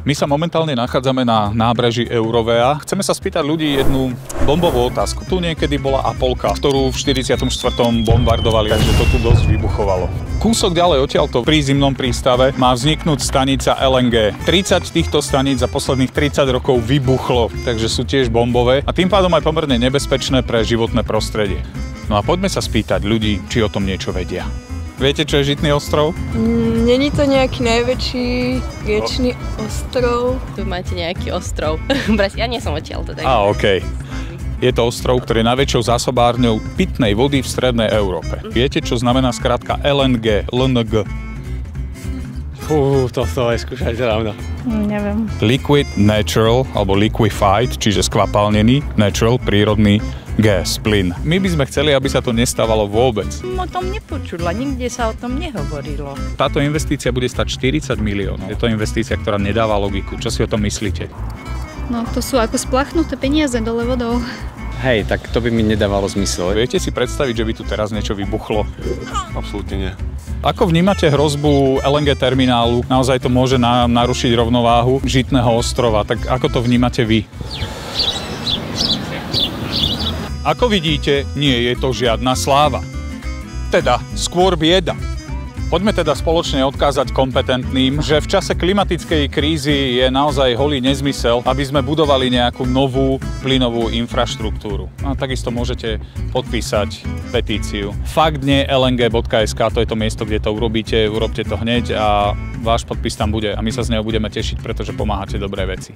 My sa momentálne nachádzame na nábreží Eurovea. Chceme sa spýtať ľudí jednu bombovú otázku. Tu niekedy bola Apolka, ktorú v 44. bombardovali, takže to tu dosť vybuchovalo. Kúsok ďalej odtiaľto pri zimnom prístave má vzniknúť stanica LNG. 30 týchto staníc za posledných 30 rokov vybuchlo, takže sú tiež bombové a tým pádom aj pomerne nebezpečné pre životné prostredie. No a poďme sa spýtať ľudí, či o tom niečo vedia. Viete, čo je Žitný ostrov? Není to nejaký najväčší riečny ostrov? Tu máte nejaký ostrov. Ja nie som odtiaľ teda. Okej. Je to ostrov, ktorý je najväčšou zásobárňou pitnej vody v strednej Európe. Viete, čo znamená skrátka LNG? LNG. To je skúšať dávno. Neviem. Liquid Natural, alebo liquefied, čiže skvapalnený, natural, prírodný gas, plyn. My by sme chceli, aby sa to nestávalo vôbec. O tom nepočula, nikde sa o tom nehovorilo. Táto investícia bude stať 40 miliónov. Je to investícia, ktorá nedáva logiku. Čo si o tom myslíte? No to sú ako splachnuté peniaze dole vodou. Hej, tak to by mi nedávalo zmysel. Viete si predstaviť, že by tu teraz niečo vybuchlo? Absolútne nie. Ako vnímate hrozbu LNG terminálu? Naozaj to môže narušiť rovnováhu Žitného ostrova. Tak ako to vnímate vy? Ako vidíte, nie je to žiadna sláva. Teda skôr bieda. Poďme teda spoločne odkázať kompetentným, že v čase klimatickej krízy je naozaj holý nezmysel, aby sme budovali nejakú novú plynovú infraštruktúru. A takisto môžete podpísať petíciu. faktnie.lng.sk, to je to miesto, kde to urobíte, urobte to hneď a váš podpis tam bude a my sa z neho budeme tešiť, pretože pomáhate dobré veci.